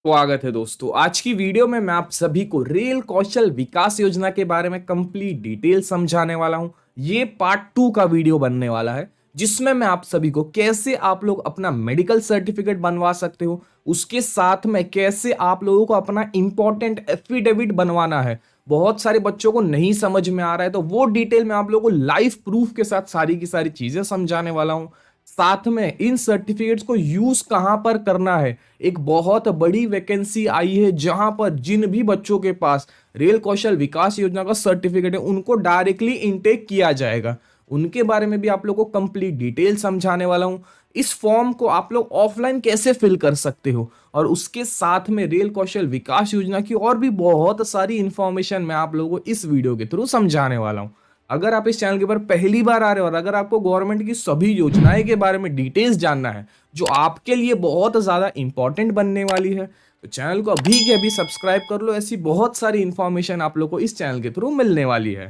स्वागत है दोस्तों। आज की वीडियो में मैं आप सभी को रेल कौशल विकास योजना के बारे में कंप्लीट डिटेल समझाने वाला हूं। ये पार्ट 2 का वीडियो बनने वाला है, जिसमें मैं आप सभी को कैसे आप लोग अपना मेडिकल सर्टिफिकेट बनवा सकते हो, उसके साथ में कैसे आप लोगों को अपना इंपॉर्टेंट एफिडेविट बनवाना है। बहुत सारे बच्चों को नहीं समझ में आ रहा है, तो वो डिटेल में आप लोगों को लाइव प्रूफ के साथ सारी की सारी चीजें समझाने वाला हूं। साथ में इन सर्टिफिकेट्स को यूज कहां पर करना है। एक बहुत बड़ी वैकेंसी आई है जहां पर जिन भी बच्चों के पास रेल कौशल विकास योजना का सर्टिफिकेट है उनको डायरेक्टली इनटेक किया जाएगा। उनके बारे में भी आप लोगों को कंप्लीट डिटेल समझाने वाला हूं। इस फॉर्म को आप लोग ऑफलाइन कैसे फिल कर सकते हो, और उसके साथ में रेल कौशल विकास योजना की और भी बहुत सारी इंफॉर्मेशन मैं आप लोगों को इस वीडियो के थ्रू समझाने वाला हूं। अगर आप इस चैनल के ऊपर पहली बार आ रहे हो और अगर आपको गवर्नमेंट की सभी योजनाएं के बारे में डिटेल्स जानना है जो आपके लिए बहुत ज्यादा इंपॉर्टेंट बनने वाली है, तो चैनल को अभी के अभी सब्सक्राइब कर लो। ऐसी बहुत सारी इंफॉर्मेशन आप लोग को इस चैनल के थ्रू मिलने वाली है।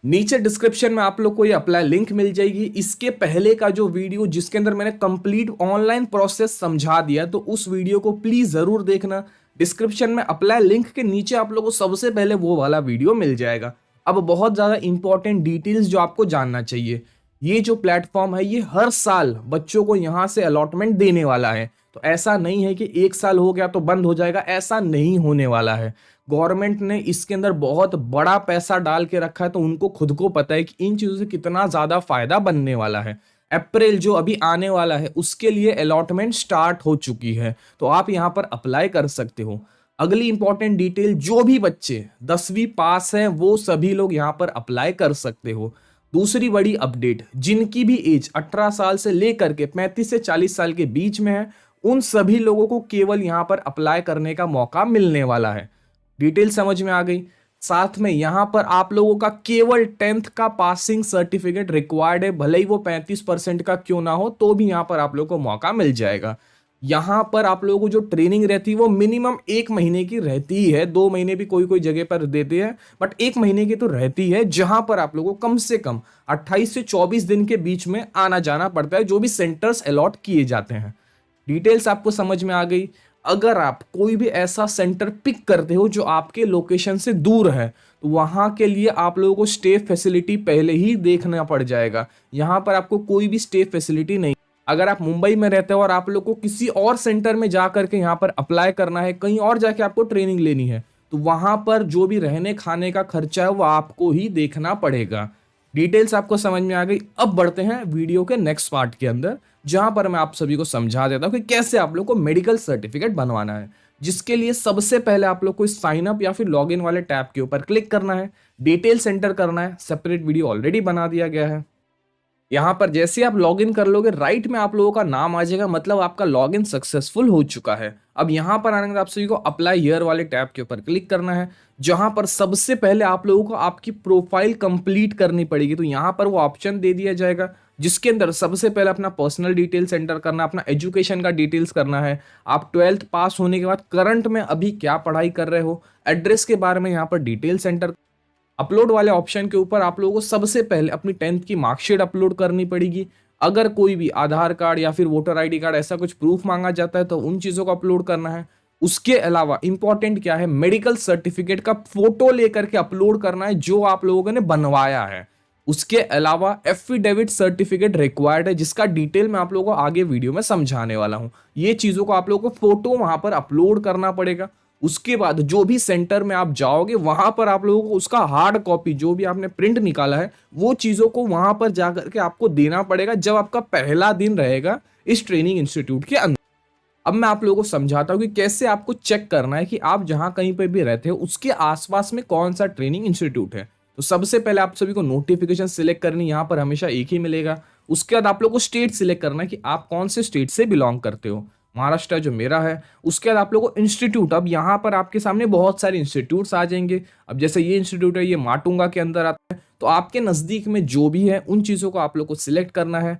नीचे डिस्क्रिप्शन में आप लोग को ये अप्लाई लिंक मिल जाएगी। इसके पहले का जो वीडियो जिसके अंदर मैंने कंप्लीट ऑनलाइन प्रोसेस समझा दिया, तो उस वीडियो को प्लीज जरूर देखना। डिस्क्रिप्शन में अप्लाई लिंक के नीचे आप लोग को सबसे पहले वो वाला वीडियो मिल जाएगा। अब बहुत ज्यादा इंपॉर्टेंट डिटेल्स जो आपको जानना चाहिए। ये जो प्लेटफॉर्म है ये हर साल बच्चों को यहाँ से अलॉटमेंट देने वाला है। तो ऐसा नहीं है कि एक साल हो गया तो बंद हो जाएगा, ऐसा नहीं होने वाला है। गवर्नमेंट ने इसके अंदर बहुत बड़ा पैसा डाल के रखा है, तो उनको खुद को पता है कि इन चीजों से कितना ज्यादा फायदा बनने वाला है। अप्रैल जो अभी आने वाला है उसके लिए अलॉटमेंट स्टार्ट हो चुकी है, तो आप यहाँ पर अप्लाई कर सकते हो। अगली इंपॉर्टेंट डिटेल, जो भी बच्चे 10वीं पास हैं वो सभी लोग यहाँ पर अप्लाई कर सकते हो। दूसरी बड़ी अपडेट, जिनकी भी एज 18 साल से लेकर के 35 से 40 साल के बीच में है, उन सभी लोगों को केवल यहाँ पर अप्लाई करने का मौका मिलने वाला है। डिटेल समझ में आ गई। साथ में यहां पर आप लोगों का केवल 10th का पासिंग सर्टिफिकेट रिक्वायर्ड है, भले ही वो 35% का क्यों ना हो, तो भी यहां पर आप लोगों को मौका मिल जाएगा। यहां पर आप लोगों को जो ट्रेनिंग रहती है वो मिनिमम 1 महीने की रहती ही है। 2 महीने भी कोई कोई जगह पर देते हैं, बट 1 महीने की तो रहती है, जहां पर आप लोगों को कम से कम 28 से 24 दिन के बीच में आना जाना पड़ता है, जो भी सेंटर्स अलॉट किए जाते हैं। डिटेल्स आपको समझ में आ गई। अगर आप कोई भी ऐसा सेंटर पिक करते हो जो आपके लोकेशन से दूर है, तो वहां के लिए आप लोगों को स्टे फैसिलिटी पहले ही देखना पड़ जाएगा। यहां पर आपको कोई भी स्टे फैसिलिटी नहीं। अगर आप मुंबई में रहते हो और आप लोग को किसी और सेंटर में जा करके यहाँ पर अप्लाई करना है, कहीं और जाके आपको ट्रेनिंग लेनी है, तो वहां पर जो भी रहने खाने का खर्चा है वो आपको ही देखना पड़ेगा। डिटेल्स आपको समझ में आ गई। अब बढ़ते हैं वीडियो के नेक्स्ट पार्ट के अंदर, जहां पर मैं आप सभी को समझा देता हूं कि कैसे आप लोग को मेडिकल सर्टिफिकेट बनवाना है। जिसके लिए सबसे पहले आप लोग को साइन अप या फिर लॉग इन वाले टैब के ऊपर क्लिक करना है, डिटेल सेंटर करना है। सेपरेट वीडियो ऑलरेडी बना दिया गया है। यहां पर जैसे आप लॉगिन कर लोगे, राइट में आप लोगों का नाम आ जाएगा, मतलब आपका लॉगिन सक्सेसफुल हो चुका है। अब यहां पर आने के बाद आप सभी को अप्लाई हियर वाले टैब के ऊपर क्लिक करना है, जहां पर सबसे पहले आप लोगों को आपकी प्रोफाइल कंप्लीट करनी पड़ेगी। तो यहां पर वो ऑप्शन दे दिया जाएगा, जिसके अंदर सबसे पहले अपना पर्सनल डिटेल्स एंटर करना, अपना एजुकेशन का डिटेल्स करना है। आप 12th पास होने के बाद करंट में अभी क्या पढ़ाई कर रहे हो, एड्रेस के बारे में यहाँ पर डिटेल्स एंटर। अपलोड वाले ऑप्शन के ऊपर आप लोगों को सबसे पहले अपनी 10th की मार्कशीट अपलोड करनी पड़ेगी। अगर कोई भी आधार कार्ड या फिर वोटर आईडी कार्ड ऐसा कुछ प्रूफ मांगा जाता है तो उन चीजों को अपलोड करना है। उसके अलावा इंपॉर्टेंट क्या है, मेडिकल सर्टिफिकेट का फोटो लेकर के अपलोड करना है जो आप लोगों ने बनवाया है। उसके अलावा एफिडेविट सर्टिफिकेट रिक्वायर्ड है, जिसका डिटेल मैं आप लोगों को आगे वीडियो में समझाने वाला हूं। ये चीजों को आप लोगों को फोटो वहां पर अपलोड करना पड़ेगा। उसके बाद जो भी सेंटर में आप जाओगे वहां पर आप लोगों को उसका हार्ड कॉपी जो भी आपने प्रिंट निकाला है वो चीजों को वहां पर जाकर के आपको देना पड़ेगा, जब आपका पहला दिन रहेगा इस ट्रेनिंग इंस्टीट्यूट के अंदर। अब मैं आप लोगों को समझाता हूं कि कैसे आपको चेक करना है कि आप जहां कहीं पर भी रहते हो उसके आसपास में कौन सा ट्रेनिंग इंस्टीट्यूट है। तो सबसे पहले आप सभी को नोटिफिकेशन सिलेक्ट करनी, यहाँ पर हमेशा एक ही मिलेगा। उसके बाद आप लोग को स्टेट सिलेक्ट करना है कि आप कौन से स्टेट से बिलोंग करते हो। महाराष्ट्र जो मेरा है। उसके बाद आप लोगों को इंस्टीट्यूट, अब यहाँ पर आपके सामने बहुत सारे इंस्टीट्यूट्स आ जाएंगे। अब जैसे ये इंस्टीट्यूट है, ये माटुंगा के अंदर आता है, तो आपके नजदीक में जो भी है उन चीजों को आप लोग को सिलेक्ट करना है।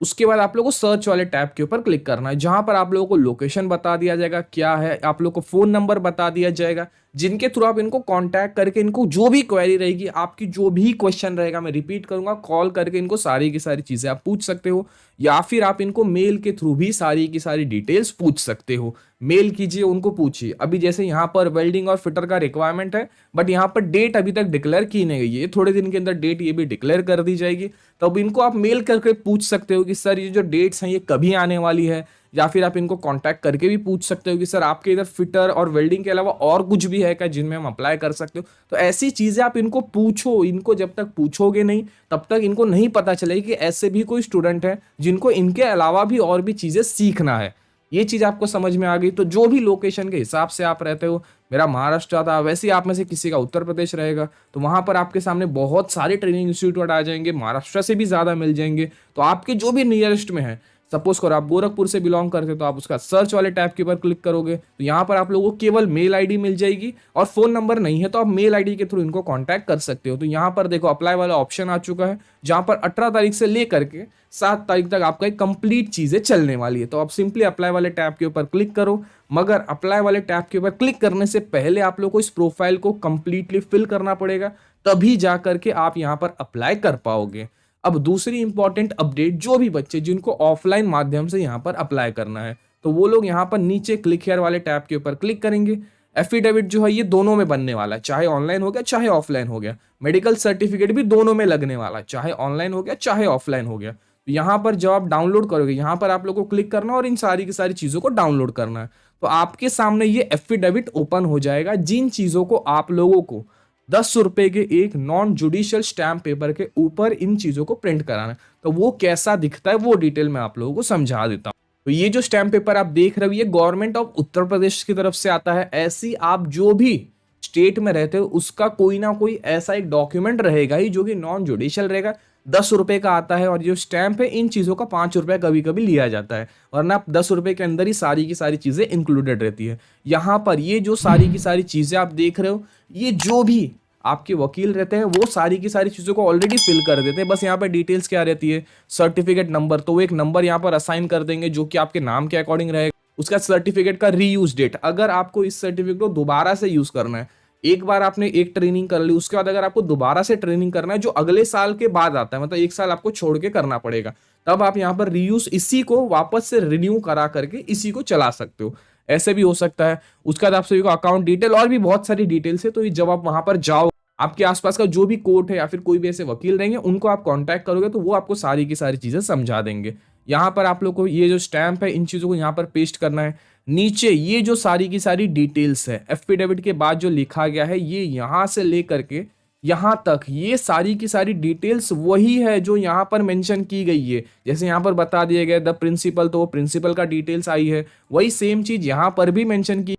उसके बाद आप लोग को सर्च वाले टैब के ऊपर क्लिक करना है, जहां पर आप लोगों को लोकेशन बता दिया जाएगा क्या है, आप लोग को फोन नंबर बता दिया जाएगा। जिनके थ्रू आप इनको कांटेक्ट करके इनको जो भी क्वेरी रहेगी, आपकी जो भी क्वेश्चन रहेगा, मैं रिपीट करूंगा, कॉल करके इनको सारी की सारी चीजें आप पूछ सकते हो, या फिर आप इनको मेल के थ्रू भी सारी की सारी डिटेल्स पूछ सकते हो। मेल कीजिए, उनको पूछिए। अभी जैसे यहाँ पर वेल्डिंग और फिटर का रिक्वायरमेंट है, बट यहाँ पर डेट अभी तक डिक्लेयर की नहीं गई है, थोड़े दिन के अंदर डेट ये भी डिक्लेयर कर दी जाएगी। तो अब इनको आप मेल करके पूछ सकते हो कि सर ये जो डेट्स हैं ये कभी आने वाली है, या फिर आप इनको कांटेक्ट करके भी पूछ सकते हो कि सर आपके इधर फिटर और वेल्डिंग के अलावा और कुछ भी है क्या जिनमें हम अप्लाई कर सकते हो। तो ऐसी चीजें आप इनको पूछो। इनको जब तक पूछोगे नहीं तब तक इनको नहीं पता चलेगी कि ऐसे भी कोई स्टूडेंट है जिनको इनके अलावा भी और भी चीजें सीखना है। ये चीज आपको समझ में आ गई। तो जो भी लोकेशन के हिसाब से आप रहते हो, मेरा महाराष्ट्र था, वैसे ही आप में से किसी का उत्तर प्रदेश रहेगा, तो वहां पर आपके सामने बहुत सारे ट्रेनिंग इंस्टीट्यूट आ जाएंगे, महाराष्ट्र से भी ज्यादा मिल जाएंगे। तो आपके जो भी नियरेस्ट में है, सपोज करो आप गोरखपुर से बिलोंग करते हो, तो आप उसका सर्च वाले टैब के ऊपर क्लिक करोगे तो यहाँ पर आप लोगों को केवल मेल आईडी मिल जाएगी, और फोन नंबर नहीं है तो आप मेल आईडी के थ्रू इनको कांटेक्ट कर सकते हो। तो यहाँ पर देखो अप्लाई वाला ऑप्शन आ चुका है, जहाँ पर 18 तारीख से लेकर के 7 तारीख तक आपका एक कंप्लीट चीजें चलने वाली है। तो आप सिंपली अप्लाई वाले टैब के ऊपर क्लिक करो। मगर अप्लाई वाले टैब के ऊपर क्लिक करने से पहले आप लोग को इस प्रोफाइल को कंप्लीटली फिल करना पड़ेगा, तभी जा करके आप यहाँ पर अप्लाई कर पाओगे। अब दूसरी इंपॉर्टेंट अपडेट, जो भी बच्चे जिनको ऑफलाइन माध्यम से यहाँ पर अप्लाई करना है, तो वो लोग यहाँ पर नीचे क्लिक हियर वाले टैब के ऊपर क्लिक करेंगे। एफिडेविट जो है ये दोनों में बनने वाला है, चाहे ऑनलाइन हो गया चाहे ऑफलाइन हो गया। मेडिकल सर्टिफिकेट भी दोनों में लगने वाला है, चाहे ऑनलाइन हो गया चाहे ऑफलाइन हो गया। तो यहाँ पर जब आप डाउनलोड करोगे, यहाँ पर आप लोग को क्लिक करना और इन सारी की सारी चीजों को डाउनलोड करना है। तो आपके सामने ये एफिडेविट ओपन हो जाएगा, जिन चीजों को आप लोगों को 10 रुपए के एक नॉन जुडिशियल स्टैम्प पेपर के ऊपर इन चीजों को प्रिंट कराना है। तो वो कैसा दिखता है वो डिटेल में आप लोगों को समझा देता हूँ। तो ये जो स्टैम्प पेपर आप देख रहे हो ये गवर्नमेंट ऑफ उत्तर प्रदेश की तरफ से आता है। ऐसी आप जो भी स्टेट में रहते हो उसका कोई ना कोई ऐसा एक डॉक्यूमेंट रहेगा ही जो कि नॉन जुडिशियल रहेगा। 10 रुपए का आता है, और जो स्टैंप है इन चीजों का 5 रुपए कभी कभी लिया जाता है, वरना 10 रुपए के अंदर ही सारी की सारी चीजें इंक्लूडेड रहती है। यहाँ पर ये जो सारी की सारी चीजें आप देख रहे हो, ये जो भी आपके वकील रहते हैं वो सारी की सारी चीजों को ऑलरेडी फिल कर देते हैं। बस यहाँ पे डिटेल्स क्या रहती है, सर्टिफिकेट नंबर, तो वो एक नंबर यहाँ पर असाइन कर देंगे जो कि आपके नाम के अकॉर्डिंग रहेगा। उसका सर्टिफिकेट का रीयूज डेट, अगर आपको इस सर्टिफिकेट को दोबारा से यूज करना है, एक बार आपने एक ट्रेनिंग कर ली, उसके बाद अगर आपको दोबारा से ट्रेनिंग करना है जो अगले साल के बाद आता है, मतलब 1 साल आपको छोड़ के करना पड़ेगा, तब आप यहाँ पर रीयूज इसी को वापस से रिन्यू करा करके इसी को चला सकते हो। ऐसे भी हो सकता है। उसके बाद आप सभी को अकाउंट डिटेल और भी बहुत सारी डिटेल्स है। तो ये जब आप वहां पर जाओ, आपके आसपास का जो भी कोर्ट है या फिर कोई भी ऐसे वकील रहेंगे उनको आप कांटेक्ट करोगे तो वो आपको सारी की सारी चीजें समझा देंगे। यहाँ पर आप लोग को ये जो स्टैंप है इन चीजों को यहाँ पर पेस्ट करना है। नीचे ये जो सारी की सारी डिटेल्स है एफिडेविट के बाद जो लिखा गया है, ये यहाँ से लेकर के यहाँ तक ये सारी की सारी डिटेल्स वही है जो यहाँ पर मेंशन की गई है। जैसे यहाँ पर बता दिया गया द प्रिंसिपल, तो वो प्रिंसिपल का डिटेल्स आई है, वही सेम चीज यहाँ पर भी मेंशन की।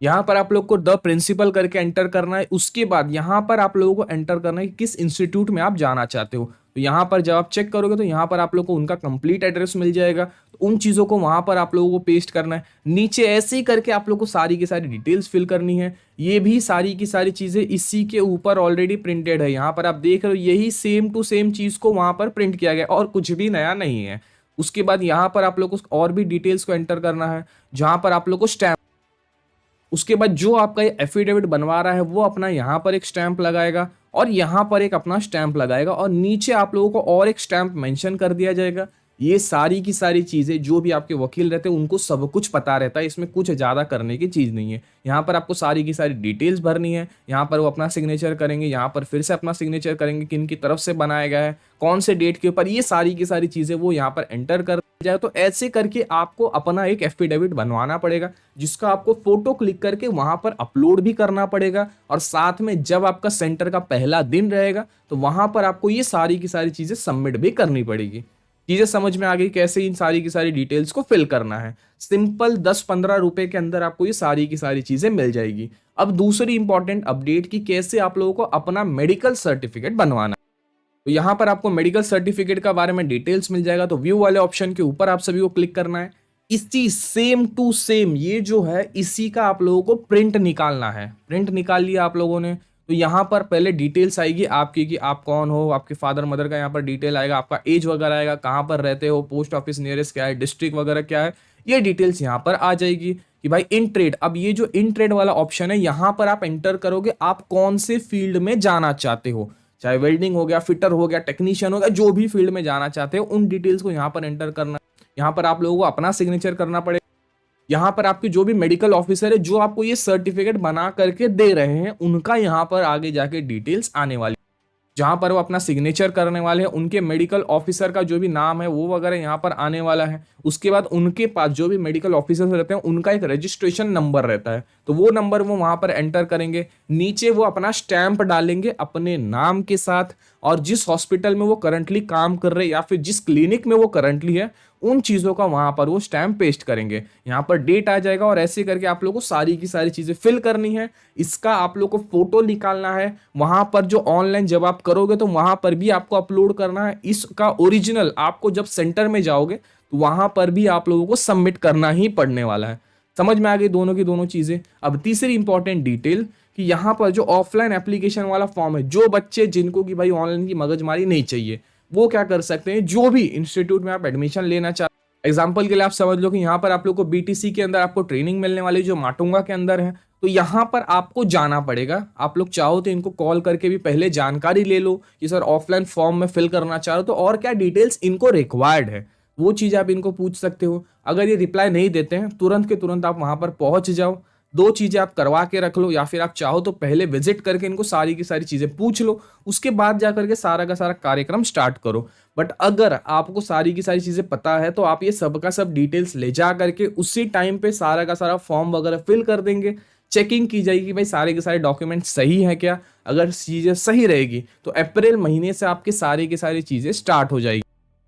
यहाँ पर आप लोग को द प्रिंसिपल करके एंटर करना है। उसके बाद यहाँ पर आप लोगों को एंटर करना है कि किस इंस्टीट्यूट में आप जाना चाहते हो। तो यहाँ पर जब आप चेक करोगे तो यहाँ पर आप लोग को उनका कंप्लीट एड्रेस मिल जाएगा। तो उन चीज़ों को वहाँ पर आप लोगों को पेस्ट करना है। नीचे ऐसे ही करके आप लोग को सारी की सारी डिटेल्स फिल करनी है। ये भी सारी की सारी चीज़ें इसी के ऊपर ऑलरेडी प्रिंटेड है। यहाँ पर आप देख रहे हो यही सेम टू सेम चीज़ को वहाँ पर प्रिंट किया गया और कुछ भी नया नहीं है। उसके बाद यहाँ पर आप लोग को और भी डिटेल्स को एंटर करना है, जहाँ पर आप लोग को स्टैम्प, उसके बाद जो आपका ये एफिडेविट बनवा रहा है वो अपना यहाँ पर एक स्टैंप लगाएगा और यहाँ पर एक अपना स्टैंप लगाएगा और नीचे आप लोगों को और एक स्टैंप मेंशन कर दिया जाएगा। ये सारी की सारी चीज़ें जो भी आपके वकील रहते हैं उनको सब कुछ पता रहता है, इसमें कुछ ज़्यादा करने की चीज़ नहीं है। यहाँ पर आपको सारी की सारी डिटेल्स भरनी है। यहाँ पर वो अपना सिग्नेचर करेंगे, यहाँ पर फिर से अपना सिग्नेचर करेंगे, किन की तरफ से बनाया गया है, कौन से डेट के ऊपर, ये सारी की सारी चीज़ें वो यहाँ पर एंटर कर जाए। तो ऐसे करके आपको अपना एक एफिडेविट बनवाना पड़ेगा, जिसका आपको फोटो क्लिक करके वहां पर अपलोड भी करना पड़ेगा। और साथ में जब आपका सेंटर का पहला दिन रहेगा तो वहां पर आपको ये सारी की सारी चीजें सबमिट भी करनी पड़ेगी। चीजें समझ में आ गई कैसे इन सारी की सारी डिटेल्स को फिल करना है। सिंपल 10-15 रुपए के अंदर आपको ये सारी की सारी चीजें मिल जाएगी। अब दूसरी इंपॉर्टेंट अपडेट की कैसे आप लोगों को अपना मेडिकल सर्टिफिकेट बनवाना। तो यहाँ पर आपको मेडिकल सर्टिफिकेट का बारे में डिटेल्स मिल जाएगा। तो व्यू वाले ऑप्शन के ऊपर आप सभी को क्लिक करना है। इसी सेम टू सेम ये जो है इसी का आप लोगों को प्रिंट निकालना है। प्रिंट निकाल लिया आप लोगों ने तो यहाँ पर पहले डिटेल्स आएगी आपकी कि आप कौन हो, आपके फादर मदर का यहाँ पर डिटेल आएगा, आपका एज वगैरह आएगा, कहाँ पर रहते हो, पोस्ट ऑफिस नियरेस्ट क्या है, डिस्ट्रिक्ट वगैरह क्या है, ये डिटेल्स यहाँ पर आ जाएगी कि भाई इन ट्रेड। अब ये जो इन ट्रेड वाला ऑप्शन है यहाँ पर आप एंटर करोगे आप कौन से फील्ड में जाना चाहते हो, चाहे वेल्डिंग हो गया, फिटर हो गया, टेक्नीशियन हो गया, जो भी फील्ड में जाना चाहते हो उन डिटेल्स को यहाँ पर एंटर करना। यहाँ पर आप लोगों को अपना सिग्नेचर करना पड़ेगा। यहाँ पर आपके जो भी मेडिकल ऑफिसर है जो आपको ये सर्टिफिकेट बना करके दे रहे हैं उनका यहाँ पर आगे जाके डिटेल्स आने वाली, जहां पर वो अपना सिग्नेचर करने वाले हैं उनके मेडिकल ऑफिसर का जो भी नाम है वो वगैरह यहाँ पर आने वाला है। उसके बाद उनके पास जो भी मेडिकल ऑफिसर्स रहते हैं उनका एक रजिस्ट्रेशन नंबर रहता है, तो वो नंबर वो वहां पर एंटर करेंगे। नीचे वो अपना स्टैंप डालेंगे अपने नाम के साथ और जिस हॉस्पिटल में वो करंटली काम कर रहे हैं या फिर जिस क्लिनिक में वो करंटली है उन चीज़ों का वहां पर वो स्टैम्प पेस्ट करेंगे। यहाँ पर डेट आ जाएगा और ऐसे करके आप लोगों को सारी की सारी चीज़ें फिल करनी है। इसका आप लोग को फोटो निकालना है, वहां पर जो ऑनलाइन जब आप करोगे तो वहां पर भी आपको अपलोड करना है। इसका ओरिजिनल आपको जब सेंटर में जाओगे तो वहां पर भी आप लोगों को सबमिट करना ही पड़ने वाला है। समझ में आ गई दोनों की दोनों चीज़ें। अब तीसरी इंपॉर्टेंट डिटेल कि यहाँ पर जो ऑफलाइन एप्लीकेशन वाला फॉर्म है, जो बच्चे जिनको कि भाई ऑनलाइन की मगजमारी नहीं चाहिए वो क्या कर सकते हैं, जो भी इंस्टीट्यूट में आप एडमिशन लेना चाहते, एग्जाम्पल के लिए आप समझ लो कि यहाँ पर आप लोग को बीटीसी के अंदर आपको ट्रेनिंग मिलने वाली जो माटुंगा के अंदर है, तो यहाँ पर आपको जाना पड़ेगा। आप लोग चाहो तो इनको कॉल करके भी पहले जानकारी ले लो कि सर ऑफलाइन फॉर्म में फिल करना चाह रहे हो तो और क्या डिटेल्स इनको रिक्वायर्ड है, वो चीज़ आप इनको पूछ सकते हो। अगर ये रिप्लाई नहीं देते हैं तुरंत के तुरंत आप वहाँ पर पहुँच जाओ, दो चीज़ें आप करवा के रख लो या फिर आप चाहो तो पहले विजिट करके इनको सारी की सारी चीज़ें पूछ लो, उसके बाद जा करके सारा का सारा कार्यक्रम स्टार्ट करो। बट अगर आपको सारी की सारी चीज़ें पता है तो आप ये सब का सब डिटेल्स ले जा करके उसी टाइम पे सारा का सारा फॉर्म वगैरह फिल कर देंगे। चेकिंग की जाएगी भाई सारे के सारे डॉक्यूमेंट सही है क्या, अगर चीज़ें सही रहेगी तो अप्रैल महीने से आपकी सारी की सारी चीज़ें स्टार्ट हो जाएगी।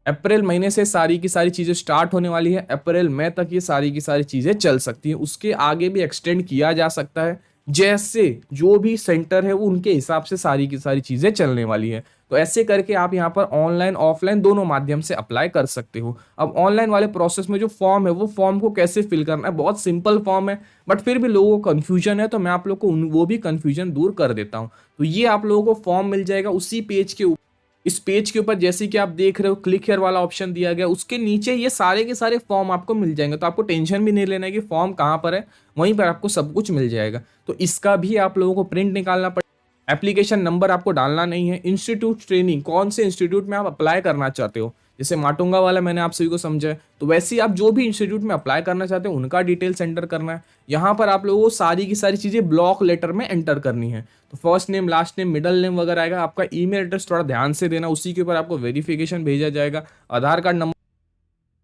अप्रैल महीने से सारी की सारी चीज़ें स्टार्ट होने वाली है, अप्रैल मई तक ये सारी की सारी चीज़ें चल सकती हैं, उसके आगे भी एक्सटेंड किया जा सकता है। जैसे जो भी सेंटर है वो उनके हिसाब से सारी की सारी चीज़ें चलने वाली है। तो ऐसे करके आप यहाँ पर ऑनलाइन ऑफलाइन दोनों माध्यम से अप्लाई कर सकते हो। अब ऑनलाइन वाले प्रोसेस में जो फॉर्म है वो फॉर्म को कैसे फिल करना है, बहुत सिंपल फॉर्म है बट फिर भी लोगों को कन्फ्यूजन है, तो मैं आप लोग को वो भी कन्फ्यूजन दूर कर देता हूँ। तो ये आप लोगों को फॉर्म मिल जाएगा उसी पेज के ऊपर। इस पेज के ऊपर जैसे कि आप देख रहे हो क्लिक हियर वाला ऑप्शन दिया गया, उसके नीचे ये सारे के सारे फॉर्म आपको मिल जाएंगे, तो आपको टेंशन भी नहीं लेना है कि फॉर्म कहाँ पर है, वहीं पर आपको सब कुछ मिल जाएगा। तो इसका भी आप लोगों को प्रिंट निकालना पड़ेगा। एप्लीकेशन नंबर आपको डालना नहीं है, इंस्टीट्यूट ट्रेनिंग कौन से इंस्टीट्यूट में आप अप्लाई करना चाहते हो, जैसे माटुंगा वाला मैंने आप सभी को समझा है, तो वैसे ही आप जो भी इंस्टीट्यूट में अप्लाई करना चाहते हो उनका डिटेल्स एंटर करना है। यहाँ पर आप लोगों को सारी की सारी चीज़ें ब्लॉक लेटर में एंटर करनी है, तो first name, last name, middle name वगैरह आएगा। आपका ईमेल एड्रेस थोड़ा ध्यान से देना, उसी के ऊपर आपको वेरिफिकेशन भेजा जाएगा। आधार कार्ड नंबर,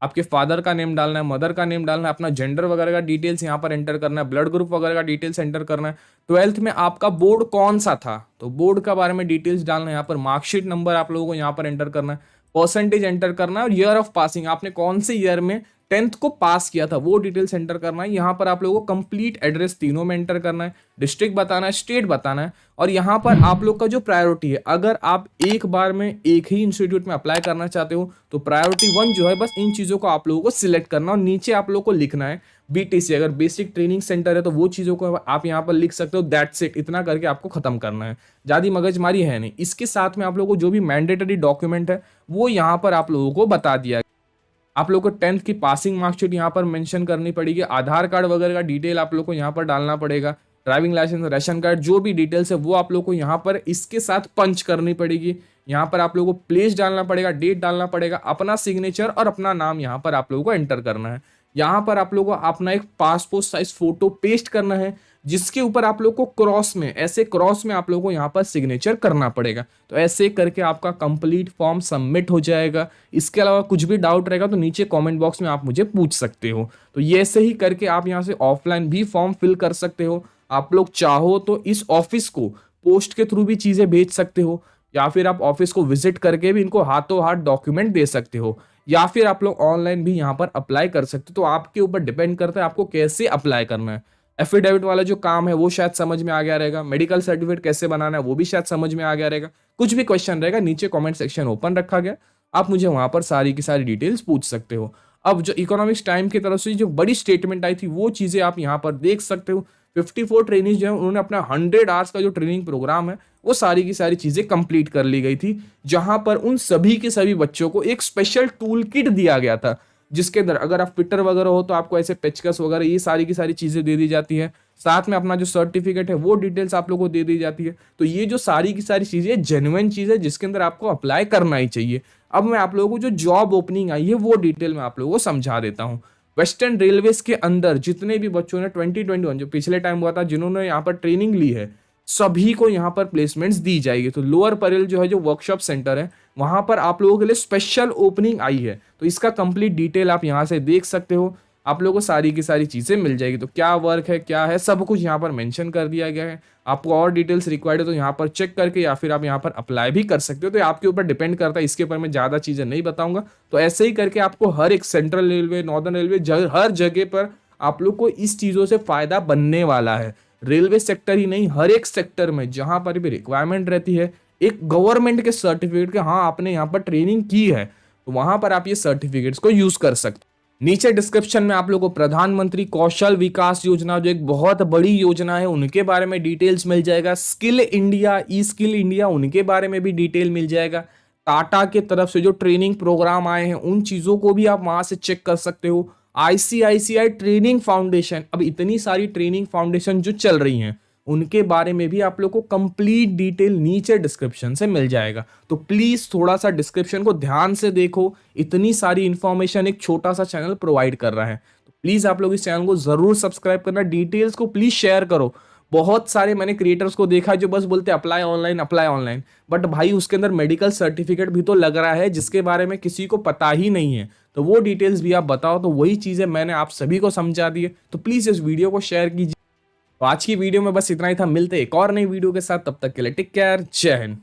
आपके फादर का नेम डालना है, मदर का नेम डालना है, अपना जेंडर वगैरह का डिटेल्स यहाँ पर एंटर करना है, ब्लड ग्रुप वगैरह का डिटेल्स एंटर करना है। 12th में आपका बोर्ड कौन सा था तो बोर्ड का बारे में डिटेल्स डालना है। यहाँ पर मार्कशीट नंबर आप लोगों को यहाँ पर एंटर करना है, परसेंटेज एंटर करना है और ईयर ऑफ पासिंग, आपने कौन से ईयर में 10th को पास किया था वो डिटेल्स एंटर करना है। यहाँ पर आप लोगों को कंप्लीट एड्रेस तीनों में एंटर करना है, डिस्ट्रिक्ट बताना है, स्टेट बताना है। और यहाँ पर आप लोग का जो प्रायोरिटी है, अगर आप एक बार में एक ही इंस्टीट्यूट में अप्लाई करना चाहते हो तो प्रायोरिटी 1 जो है, बस इन चीज़ों को आप लोगों को सिलेक्ट करना और नीचे आप लोगों को लिखना है बीटीसी। अगर बेसिक ट्रेनिंग सेंटर है तो वो चीज़ों को आप यहाँ पर लिख सकते हो, दैट्स इट, इतना करके आपको खत्म करना है, ज़्यादा मगजमारी है नहीं। इसके साथ में आप लोगों को जो भी मैंडेटरी डॉक्यूमेंट है वो यहाँ पर आप लोगों को बता दिया। आप लोगों को 10th की पासिंग मार्कशीट यहाँ पर मेंशन करनी पड़ेगी, आधार कार्ड वगैरह का डिटेल आप लोग को यहाँ पर डालना पड़ेगा, ड्राइविंग लाइसेंस, राशन कार्ड, जो भी डिटेल्स है वो आप लोग को यहाँ पर इसके साथ पंच करनी पड़ेगी। यहाँ पर आप लोगों को प्लेस डालना पड़ेगा, डेट डालना पड़ेगा, अपना सिग्नेचर और अपना नाम यहाँ पर आप लोगों को एंटर करना है। यहाँ पर आप लोगों को अपना एक पासपोर्ट साइज फोटो पेस्ट करना है, जिसके ऊपर आप लोग को क्रॉस में, ऐसे क्रॉस में आप लोगों को यहाँ पर सिग्नेचर करना पड़ेगा। तो ऐसे करके आपका कंप्लीट फॉर्म सबमिट हो जाएगा। इसके अलावा कुछ भी डाउट रहेगा तो नीचे कमेंट बॉक्स में आप मुझे पूछ सकते हो। तो ये ऐसे ही करके आप यहाँ से ऑफलाइन भी फॉर्म फिल कर सकते हो। आप लोग चाहो तो इस ऑफिस को पोस्ट के थ्रू भी चीज़ें भेज सकते हो, या फिर आप ऑफिस को विजिट करके भी इनको हाथों हाथ डॉक्यूमेंट दे सकते हो, या फिर आप लोग ऑनलाइन भी यहाँ पर अप्लाई कर सकते हो। तो आपके ऊपर डिपेंड करता है आपको कैसे अप्लाई करना है। एफिडेविट वाला जो काम है वो शायद समझ में आ गया रहेगा, मेडिकल सर्टिफिकेट कैसे बनाना है वो भी शायद समझ में आ गया रहेगा। कुछ भी क्वेश्चन रहेगा नीचे कमेंट सेक्शन ओपन रखा गया, आप मुझे वहां पर सारी की सारी डिटेल्स पूछ सकते हो। अब जो इकोनॉमिक्स टाइम की तरफ से जो बड़ी स्टेटमेंट आई थी वो चीज़ें आप यहाँ पर देख सकते हो। 54 ट्रेनिंग जो है उन्होंने अपना 100 आवर्स का जो ट्रेनिंग प्रोग्राम है वो सारी की सारी चीजें कंप्लीट कर ली गई थी, जहां पर उन सभी के सभी बच्चों को एक स्पेशल टूल किट दिया गया था, जिसके अंदर अगर आप फिटर वगैरह हो तो आपको ऐसे पेचकस वगैरह ये सारी की सारी चीजें दे दी जाती है। साथ में अपना जो सर्टिफिकेट है वो डिटेल्स आप लोगों को दे दी जाती है। तो ये जो सारी की सारी चीजें जेन्युइन चीज है जिसके अंदर आपको अप्लाई करना ही चाहिए। अब मैं आप लोगों को जो जॉब ओपनिंग आई है वो डिटेल में आप लोगों को समझा देता हूँ। वेस्टर्न रेलवेज के अंदर जितने भी बच्चों ने 2021 जो पिछले टाइम हुआ था जिन्होंने यहाँ पर ट्रेनिंग ली है, सभी को यहाँ पर प्लेसमेंट्स दी जाएगी। तो लोअर परेल जो है जो वर्कशॉप सेंटर है वहां पर आप लोगों के लिए स्पेशल ओपनिंग आई है। तो इसका कंप्लीट डिटेल आप यहाँ से देख सकते हो, आप लोगों को सारी की सारी चीजें मिल जाएगी। तो क्या वर्क है क्या है सब कुछ यहाँ पर मेंशन कर दिया गया है। आपको और डिटेल्स रिक्वायर्ड है तो यहाँ पर चेक करके या फिर आप यहाँ पर अप्लाई भी कर सकते हो। तो ये आपके ऊपर डिपेंड करता है, इसके ऊपर मैं ज्यादा चीजें नहीं बताऊंगा। तो ऐसे ही करके आपको हर एक सेंट्रल रेलवे, नॉर्दर्न रेलवे, हर जगह पर आप लोग को इस चीजों से फायदा बनने वाला है। रेलवे सेक्टर ही नहीं, हर एक सेक्टर में जहां पर भी रिक्वायरमेंट रहती है एक गवर्नमेंट के सर्टिफिकेट के, हाँ आपने यहाँ पर ट्रेनिंग की है तो वहां पर आप ये सर्टिफिकेट्स को यूज कर सकते। नीचे डिस्क्रिप्शन में आप लोगों को प्रधानमंत्री कौशल विकास योजना जो एक बहुत बड़ी योजना है उनके बारे में डिटेल्स मिल जाएगा। स्किल इंडिया, ई स्किल इंडिया, उनके बारे में भी डिटेल मिल जाएगा। टाटा के तरफ से जो ट्रेनिंग प्रोग्राम आए हैं उन चीजों को भी आप वहां से चेक कर सकते हो। आईसीआईसीआई ट्रेनिंग फाउंडेशन, अब इतनी सारी ट्रेनिंग फाउंडेशन जो चल रही हैं उनके बारे में भी आप लोग को कंप्लीट डिटेल नीचे डिस्क्रिप्शन से मिल जाएगा। तो प्लीज थोड़ा सा डिस्क्रिप्शन को ध्यान से देखो, इतनी सारी इंफॉर्मेशन एक छोटा सा चैनल प्रोवाइड कर रहा है। तो प्लीज आप लोग इस चैनल को जरूर सब्सक्राइब करना, डिटेल्स को प्लीज शेयर करो। बहुत सारे मैंने क्रिएटर्स को देखा जो बस बोलते apply online apply online, but भाई उसके अंदर मेडिकल सर्टिफिकेट भी तो लग रहा है जिसके बारे में किसी को पता ही नहीं है। तो वो डिटेल्स भी आप बताओ। तो वही चीजें मैंने आप सभी को समझा दी है। तो प्लीज इस वीडियो को शेयर कीजिए। तो आज की वीडियो में बस इतना ही था, मिलते एक और नई वीडियो के साथ, तब तक के लिए टेक केयर, जय हिंद।